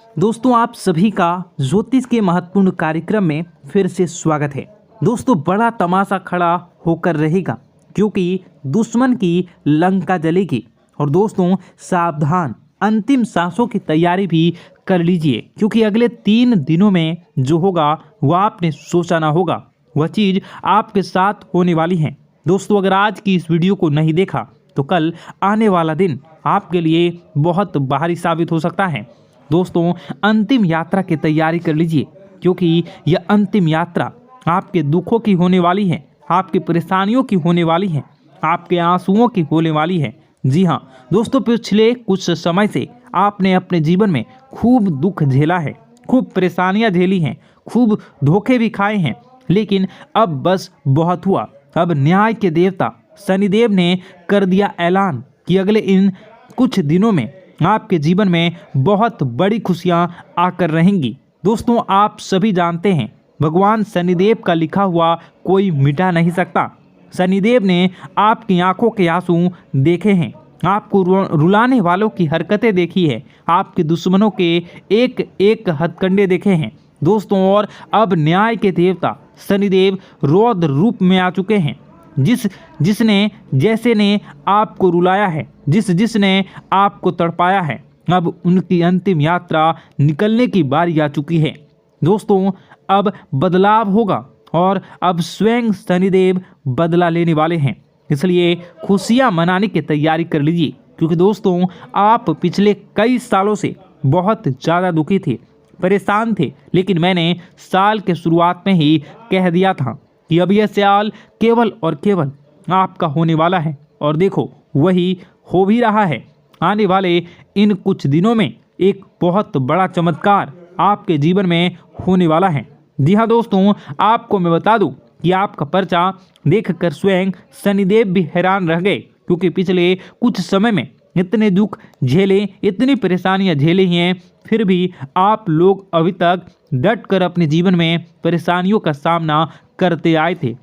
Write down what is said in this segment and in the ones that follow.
दोस्तों, आप सभी का ज्योतिष के महत्वपूर्ण कार्यक्रम में फिर से स्वागत है। दोस्तों, बड़ा तमाशा खड़ा होकर रहेगा क्योंकि दुश्मन की लंका जलेगी। और दोस्तों सावधान, अंतिम सांसों की तैयारी भी कर लीजिए क्योंकि अगले 3 दिनों में जो होगा वह आपने सोचा ना होगा, वह चीज़ आपके साथ होने वाली है। दोस्तों, अगर आज की इस वीडियो को नहीं देखा तो कल आने वाला दिन आपके लिए बहुत भारी साबित हो सकता है। दोस्तों, अंतिम यात्रा की तैयारी कर लीजिए क्योंकि यह अंतिम यात्रा आपके दुखों की होने वाली है, आपकी परेशानियों की होने वाली है, आपके आंसुओं की होने वाली है। जी हाँ दोस्तों, पिछले कुछ समय से आपने अपने जीवन में खूब दुख झेला है, खूब परेशानियां झेली हैं, खूब धोखे भी खाए हैं, लेकिन अब बस बहुत हुआ। अब न्याय के देवता शनिदेव ने कर दिया ऐलान कि अगले इन कुछ दिनों में आपके जीवन में बहुत बड़ी खुशियां आकर रहेंगी। दोस्तों, आप सभी जानते हैं भगवान शनिदेव का लिखा हुआ कोई मिटा नहीं सकता। शनिदेव ने आपकी आंखों के आंसू देखे हैं, आपको रुलाने वालों की हरकतें देखी है, आपके दुश्मनों के एक एक हथकंडे देखे हैं। दोस्तों, और अब न्याय के देवता शनिदेव रौद्र रूप में आ चुके हैं। जिसने जैसे ने आपको रुलाया है, जिसने आपको तड़पाया है, अब उनकी अंतिम यात्रा निकलने की बारी आ चुकी है। दोस्तों, अब बदलाव होगा और अब स्वयं शनिदेव बदला लेने वाले हैं, इसलिए खुशियां मनाने की तैयारी कर लीजिए क्योंकि दोस्तों आप पिछले कई सालों से बहुत ज़्यादा दुखी थे, परेशान थे, लेकिन मैंने साल के शुरुआत में ही कह दिया था कि अब यह साल केवल और केवल आपका होने वाला है। और देखो वही हो भी रहा है। आने वाले इन कुछ दिनों में एक बहुत बड़ा चमत्कार आपके जीवन में होने वाला है। जी हाँ दोस्तों, आपको मैं बता दूं कि आपका पर्चा देखकर स्वयं शनिदेव भी हैरान रह गए क्योंकि पिछले कुछ समय में इतने दुख झेले, इतनी परेशानियां झेली हैं, फिर भी आप लोग अभी तक डट कर अपने जीवन में परेशानियों का सामना करते आए थे।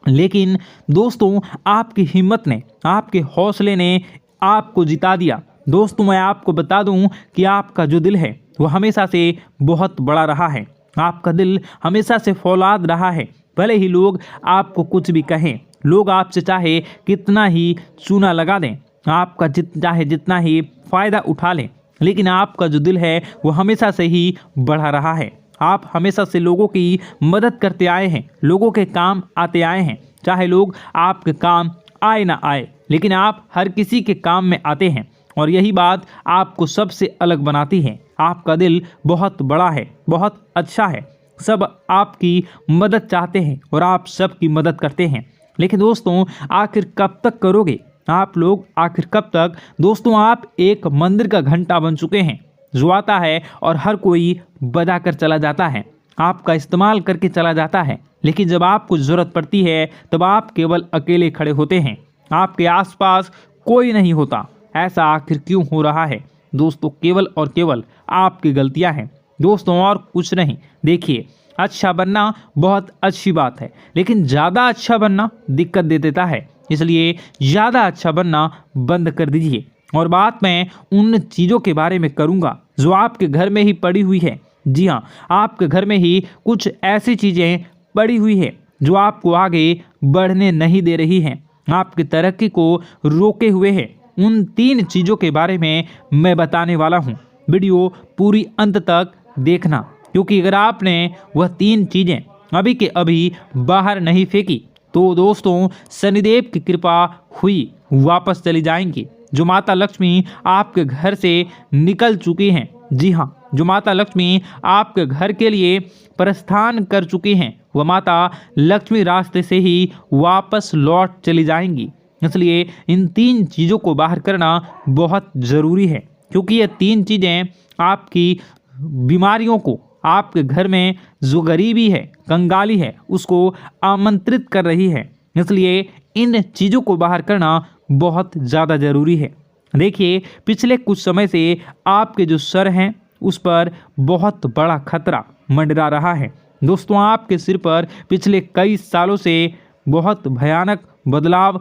लेकिन दोस्तों आपकी हिम्मत ने, आपके हौसले ने आपको जिता दिया। दोस्तों, मैं आपको बता दूं कि आपका जो दिल है वो हमेशा से बहुत बड़ा रहा है। आपका दिल हमेशा से फौलाद रहा है। भले ही लोग आपको कुछ भी कहें, लोग आपसे चाहे कितना ही चूना लगा दें, आपका चाहे जितना ही फ़ायदा उठा लें, लेकिन आपका जो दिल है वो हमेशा से ही बढ़ा रहा है। आप हमेशा से लोगों की मदद करते आए हैं, लोगों के काम आते आए हैं, चाहे लोग आपके काम आए ना आए, लेकिन आप हर किसी के काम में आते हैं और यही बात आपको सबसे अलग बनाती है। आपका दिल बहुत बड़ा है, बहुत अच्छा है, सब आपकी मदद चाहते हैं और आप सबकी मदद करते हैं। लेकिन दोस्तों आखिर कब तक करोगे आप लोग, आखिर कब तक? दोस्तों, आप एक मंदिर का घंटा बन चुके हैं जो आता है और हर कोई बजा कर चला जाता है, आपका इस्तेमाल करके चला जाता है, लेकिन जब आपको ज़रूरत पड़ती है तब आप केवल अकेले खड़े होते हैं, आपके आसपास कोई नहीं होता। ऐसा आखिर क्यों हो रहा है? दोस्तों, केवल और केवल आपकी गलतियां हैं दोस्तों, और कुछ नहीं। देखिए, अच्छा बनना बहुत अच्छी बात है, लेकिन ज़्यादा अच्छा बनना दिक्कत दे देता है, इसलिए ज़्यादा अच्छा बनना बंद कर दीजिए। और बात मैं उन चीज़ों के बारे में करूँगा जो आपके घर में ही पड़ी हुई है। जी हाँ, आपके घर में ही कुछ ऐसी चीज़ें पड़ी हुई है जो आपको आगे बढ़ने नहीं दे रही हैं, आपकी तरक्की को रोके हुए है। उन 3 चीज़ों के बारे में मैं बताने वाला हूँ। वीडियो पूरी अंत तक देखना क्योंकि अगर आपने वह 3 चीज़ें अभी के अभी बाहर नहीं फेंकी तो दोस्तों शनिदेव की कृपा हुई वापस चली जाएंगी। जो माता लक्ष्मी आपके घर से निकल चुकी हैं, जी हाँ, जो माता लक्ष्मी आपके घर के लिए प्रस्थान कर चुकी हैं, वह माता लक्ष्मी रास्ते से ही वापस लौट चली जाएंगी। इसलिए इन 3 चीज़ों को बाहर करना बहुत ज़रूरी है क्योंकि ये 3 चीज़ें आपकी बीमारियों को, आपके घर में जो गरीबी है, कंगाली है, उसको आमंत्रित कर रही है। इसलिए इन चीज़ों को बाहर करना बहुत ज़्यादा ज़रूरी है। देखिए, पिछले कुछ समय से आपके जो सर हैं उस पर बहुत बड़ा खतरा मंडरा रहा है। दोस्तों, आपके सिर पर पिछले कई सालों से बहुत भयानक बदलाव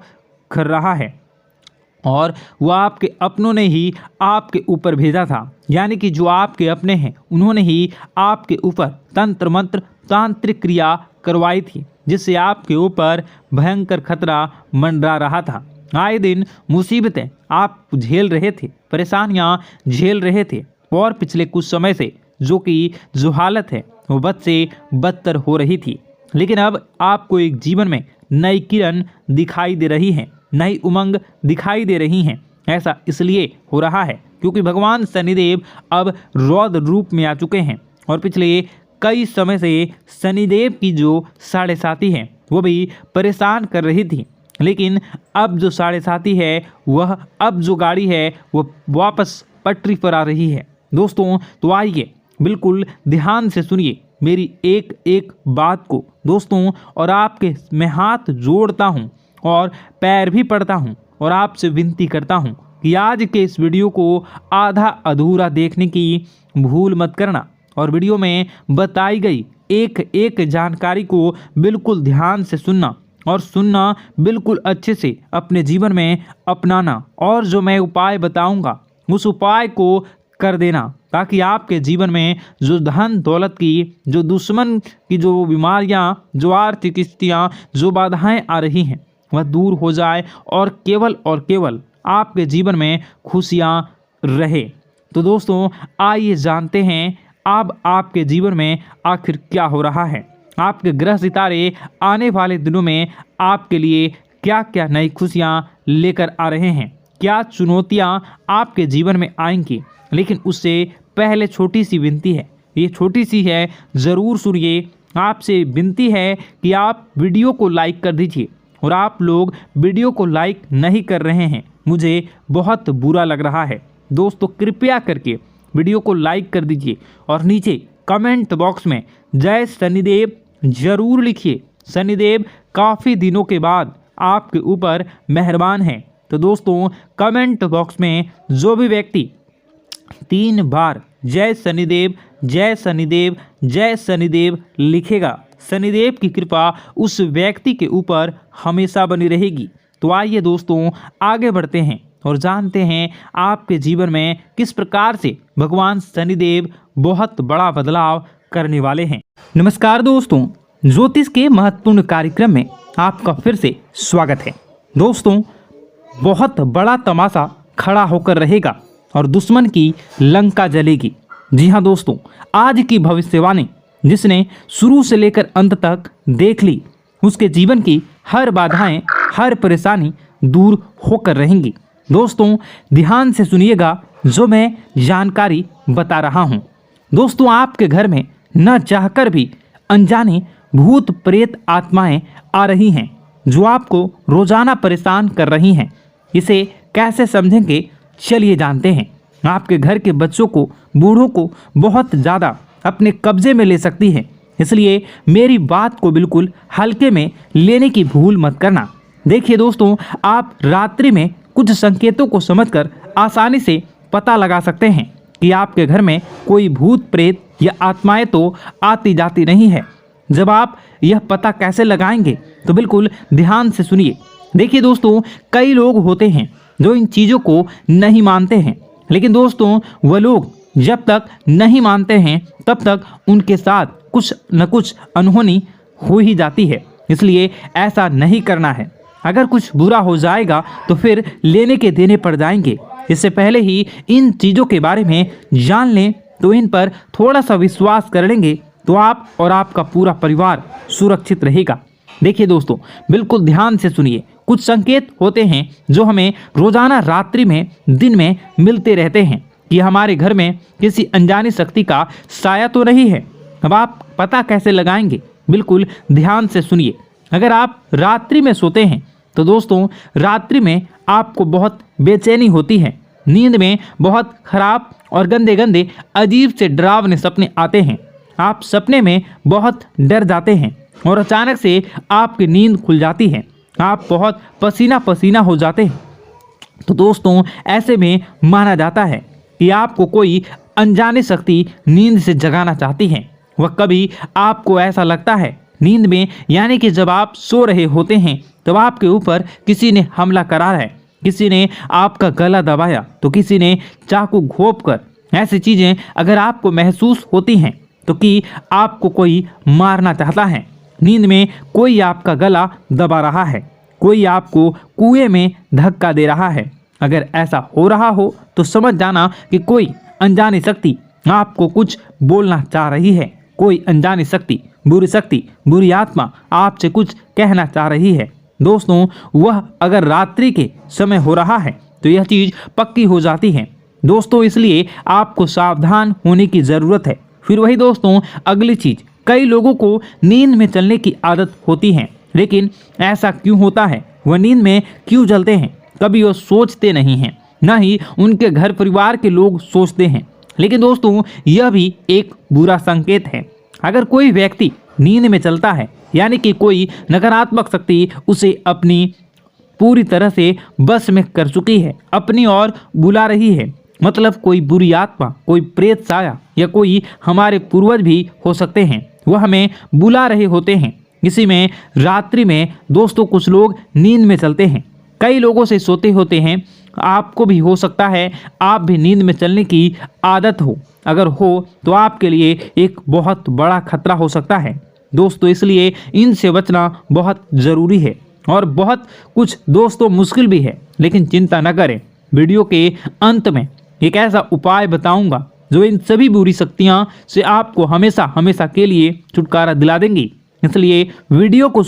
कर रहा है। और वह आपके अपनों ने ही आपके ऊपर भेजा था, यानी कि जो आपके अपने हैं उन्होंने ही आपके ऊपर तंत्र मंत्र तांत्रिक क्रिया करवाई थी, जिससे आपके ऊपर भयंकर खतरा मंडरा रहा था। आए दिन मुसीबतें आप झेल रहे थे, परेशानियां झेल रहे थे, और पिछले कुछ समय से जो हालत है वो बद से बदतर हो रही थी। लेकिन अब आपको एक जीवन में नई किरण दिखाई दे रही है, नई उमंग दिखाई दे रही हैं। ऐसा इसलिए हो रहा है क्योंकि भगवान शनिदेव अब रौद्र रूप में आ चुके हैं, और पिछले कई समय से शनिदेव की जो साढ़े साथी हैं वो भी परेशान कर रही थी। लेकिन अब जो साढ़े साथी है वह अब जो गाड़ी है वो वापस पटरी पर आ रही है। दोस्तों तो आइए बिल्कुल ध्यान से सुनिए मेरी एक एक बात को दोस्तों, और आपके मैं हाथ जोड़ता हूँ और पैर भी पड़ता हूँ और आपसे विनती करता हूँ कि आज के इस वीडियो को आधा अधूरा देखने की भूल मत करना, और वीडियो में बताई गई एक एक जानकारी को बिल्कुल ध्यान से सुनना, और सुनना बिल्कुल अच्छे से अपने जीवन में अपनाना, और जो मैं उपाय बताऊंगा उस उपाय को कर देना, ताकि आपके जीवन में जो धन दौलत की, जो दुश्मन की जो बीमारियां, जो आर्थिक स्थितियां, जो बाधाएं आ रही हैं वह दूर हो जाए, और केवल आपके जीवन में खुशियां रहे। तो दोस्तों आइए जानते हैं अब आपके जीवन में आखिर क्या हो रहा है। आपके ग्रह सितारे आने वाले दिनों में आपके लिए क्या क्या नई खुशियां लेकर आ रहे हैं, क्या चुनौतियां आपके जीवन में आएंगी। लेकिन उससे पहले छोटी सी विनती है, ये छोटी सी है, ज़रूर सुनिए। आपसे विनती है कि आप वीडियो को लाइक कर दीजिए, और आप लोग वीडियो को लाइक नहीं कर रहे हैं, मुझे बहुत बुरा लग रहा है। दोस्तों कृपया करके वीडियो को लाइक कर दीजिए, और नीचे कमेंट बॉक्स में जय शनिदेव ज़रूर लिखिए। शनिदेव काफ़ी दिनों के बाद आपके ऊपर मेहरबान हैं। तो दोस्तों कमेंट बॉक्स में जो भी व्यक्ति 3 बार जय शनिदेव जय शनिदेव जय शनिदेव लिखेगा, शनिदेव की कृपा उस व्यक्ति के ऊपर हमेशा बनी रहेगी। तो आइए दोस्तों आगे बढ़ते हैं और जानते हैं आपके जीवन में किस प्रकार से भगवान शनिदेव बहुत बड़ा बदलाव करने वाले हैं। नमस्कार दोस्तों, ज्योतिष के महत्वपूर्ण कार्यक्रम में आपका फिर से स्वागत है। दोस्तों बहुत बड़ा तमाशा खड़ा होकर रहेगा और दुश्मन की लंका जलेगी। जी हाँ दोस्तों, आज की भविष्यवाणी जिसने शुरू से लेकर अंत तक देख ली, उसके जीवन की हर बाधाएं, हर परेशानी दूर होकर रहेंगी। दोस्तों ध्यान से सुनिएगा जो मैं जानकारी बता रहा हूँ। दोस्तों आपके घर में न चाहकर भी अनजाने भूत प्रेत आत्माएं आ रही हैं, जो आपको रोजाना परेशान कर रही हैं। इसे कैसे समझेंगे, चलिए जानते हैं। आपके घर के बच्चों को, बूढ़ों को बहुत ज़्यादा अपने कब्जे में ले सकती है, इसलिए मेरी बात को बिल्कुल हल्के में लेने की भूल मत करना। देखिए दोस्तों, आप रात्रि में कुछ संकेतों को समझकर आसानी से पता लगा सकते हैं कि आपके घर में कोई भूत प्रेत या आत्माएं तो आती जाती नहीं है। जब आप यह पता कैसे लगाएंगे तो बिल्कुल ध्यान से सुनिए। देखिए दोस्तों, कई लोग होते हैं जो इन चीज़ों को नहीं मानते हैं, लेकिन दोस्तों वह लोग जब तक नहीं मानते हैं तब तक उनके साथ कुछ न कुछ अनहोनी हो ही जाती है। इसलिए ऐसा नहीं करना है। अगर कुछ बुरा हो जाएगा तो फिर लेने के देने पड़ जाएंगे। इससे पहले ही इन चीज़ों के बारे में जान लें, तो इन पर थोड़ा सा विश्वास कर लेंगे तो आप और आपका पूरा परिवार सुरक्षित रहेगा। देखिए दोस्तों, बिल्कुल ध्यान से सुनिए। कुछ संकेत होते हैं जो हमें रोजाना रात्रि में, दिन में मिलते रहते हैं कि हमारे घर में किसी अनजानी शक्ति का साया तो नहीं है। अब आप पता कैसे लगाएंगे, बिल्कुल ध्यान से सुनिए। अगर आप रात्रि में सोते हैं तो दोस्तों रात्रि में आपको बहुत बेचैनी होती है, नींद में बहुत खराब और गंदे गंदे अजीब से डरावने सपने आते हैं। आप सपने में बहुत डर जाते हैं और अचानक से आपकी नींद खुल जाती है। आप बहुत पसीना पसीना हो जाते हैं। तो दोस्तों ऐसे में माना जाता है कि आपको कोई अनजाने शक्ति नींद से जगाना चाहती है। वह कभी आपको ऐसा लगता है नींद में, यानी कि जब आप सो रहे होते हैं तब आपके ऊपर किसी ने हमला करा है, किसी ने आपका गला दबाया तो किसी ने चाकू घोंपकर, ऐसी चीजें अगर आपको महसूस होती हैं तो कि आपको कोई मारना चाहता है, नींद में कोई आपका गला दबा रहा है, कोई आपको कुएं में धक्का दे रहा है, अगर ऐसा हो रहा हो तो समझ जाना कि कोई अनजानी शक्ति आपको कुछ बोलना चाह रही है। कोई अनजानी शक्ति, बुरी आत्मा आपसे कुछ कहना चाह रही है। दोस्तों, वह अगर रात्रि के समय हो रहा है तो यह चीज़ पक्की हो जाती है। दोस्तों, इसलिए आपको सावधान होने की ज़रूरत है। फिर वही दोस्तों, अगली चीज़, कई लोगों को नींद में चलने की आदत होती है, लेकिन ऐसा क्यों होता है? वह नींद में क्यों चलते हैं? कभी वो सोचते नहीं हैं, ना ही उनके घर परिवार के लोग सोचते हैं। लेकिन दोस्तों, यह भी एक बुरा संकेत है। अगर कोई व्यक्ति नींद में चलता है, यानी कि कोई नकारात्मक शक्ति उसे अपनी पूरी तरह से बस में कर चुकी है, अपनी ओर बुला रही है। मतलब कोई बुरी आत्मा, कोई प्रेत साया या कोई हमारे पूर्वज भी हो सकते हैं, वह हमें बुला रहे होते हैं। इसी में रात्रि में दोस्तों कुछ लोग नींद में चलते हैं, कई लोगों से सोते होते हैं। आपको भी हो सकता है आप भी नींद में चलने की आदत हो, अगर हो तो आपके लिए एक बहुत बड़ा खतरा हो सकता है। दोस्तों, इसलिए इनसे बचना बहुत ज़रूरी है और बहुत कुछ दोस्तों मुश्किल भी है, लेकिन चिंता न करें। वीडियो के अंत में एक ऐसा उपाय बताऊंगा जो इन सभी बुरी शक्तियां से आपको हमेशा हमेशा के लिए छुटकारा दिला देंगी। इसलिए वीडियो को